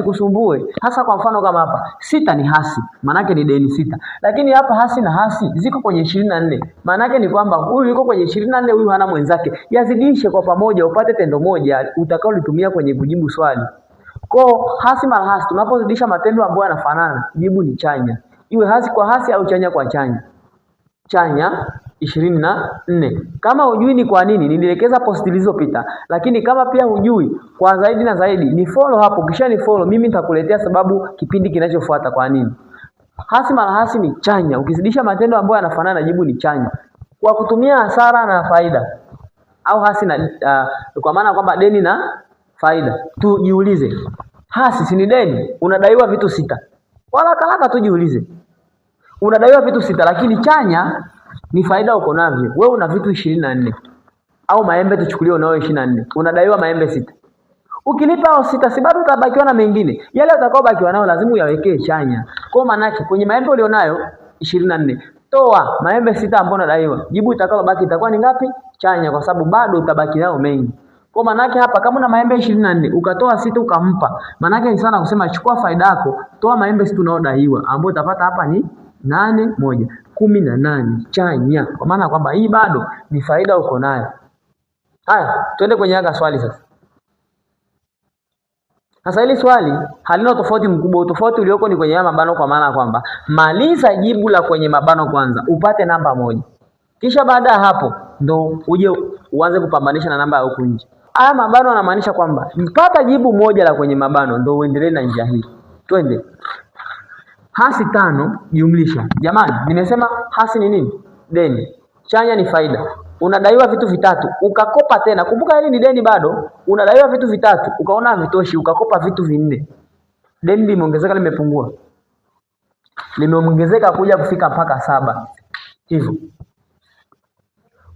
kusumbue. Hasa kwa mfano kama hapa, sita ni hasi, manake ni deni sita. Lakini hapa hasi na hasi ziko kwenye 24. Manake ni kwamba huyu yuko kwenye 24, huyu hana mwenzake. Yazidishe kwa pamoja upate tendo moja utakao litumia kwenye kujibu swali. Kwa hasi mara hasi, tunapozidisha matendo ambayo yanafanana, jibu ni chanya. Iwe hasi kwa hasi au chanya kwa chanya. Chanya 24. Kama hujui ni kwa nini, nilielekeza post zilizopita. Lakini kama pia hujui kwa zaidi na zaidi, ni follow hapo. Kisha ni follow, mimi nitakuletea sababu kipindi kinachofuata kwa nini. Hasi mara hasi ni chanya. Ukizidisha matendo ambayo yanafanana, jibu ni chanya. Kwa kutumia hasara na faida. Au hasi na kwa maana kwamba deni na faida. Tujiulize. Hasi si ni deni, unadaiwa vitu 6. Wala kalaka tujiulize. Unadaiwa vitu 6, lakini chanya ni faida uko navyo. Wewe una vitu 24. Au maembe tuchukulie unao 24. Unadaiwa maembe 6. Ukilipa hao 6, si bado utabakiwa na mengine. Yale utakaobakiwa nao lazima uyawekee chanya. Kwa maana yake kwenye maembe ulionayo 24, toa maembe 6 ambayo unadaiwa. Jibu itakalobaki itakuwa ni ngapi? Chanya, kwa sababu bado utabaki nao mengi. Kwa maana yake hapa kama una maembe 24, ukatoa 6 ukampa. Maana yake ni sana kusema chukua faida yako, toa maembe 6 unaodaiwa, ambapo utapata hapa ni 8 moja 18 chanya, kwa maana kwamba hii bado ni faida uko nayo. Haya, twende kwenye anga swali sasa. Sasa hili swali halina tofauti mkubwa. Utofauti ulioko ni kwenye mabano, kwa maana kwamba maliza jibu la kwenye mabano kwanza upate namba moja. Kisha baada ya hapo ndo uje uanze kupambanisha na namba ya huku nje. Haya mabano yanamaanisha kwamba mpata jibu moja la kwenye mabano ndo uendelee na njia hii. Twende. Hasi 5 jumlisha. Jamani, nimesema hasi ni nini? Deni. Chanya ni faida. Unadaiwa vitu 3, ukakopa tena. Kumbuka hili ni deni bado. Unadaiwa vitu 3, ukaona havitoshi, ukakopa vitu 4. Deni limeongezeka, limepungua. Limeongezeka kuja kufika mpaka 7. Hivyo.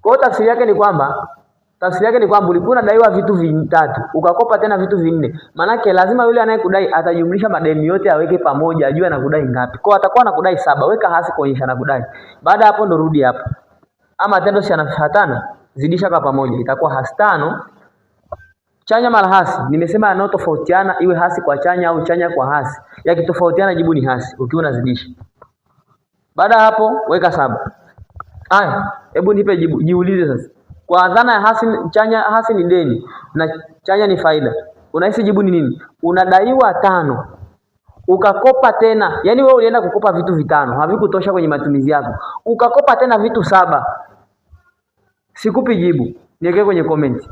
Kwa tafsiri yake ni kwamba ulikuwa unadaiwa vitu 3, ukakopa tena vitu 4. Manake lazima yule anayekudai atajumlisha madeni yote aweke pamoja, ajue anakudai ngapi. Kwa atakuwa anakudai 7, weka hasi kuonyesha anakudai. Baada hapo ndo rudi hapa. Ama tendo si anafuatana, zidisha kwa pamoja, itakuwa hasi 5 chanya mara hasi. Nimesema yanayotofautiana iwe hasi kwa chanya au chanya kwa hasi. Yakitofautiana jibu ni hasi ukiwa unazidisha. Baada hapo weka 7. Haya, hebu nipe jibu. Jiulize sasa. Kwa dhana ya hasi chanya, hasi ni deni na chanya ni faida. Unahisi jibu ni nini? Unadaiwa 5. Ukakopa tena. Yaani wewe ulienda kukopa vitu 5, havikutosha kwenye matumizi yako. Ukakopa tena vitu 7. Sikupi jibu. Niwekee kwenye comment.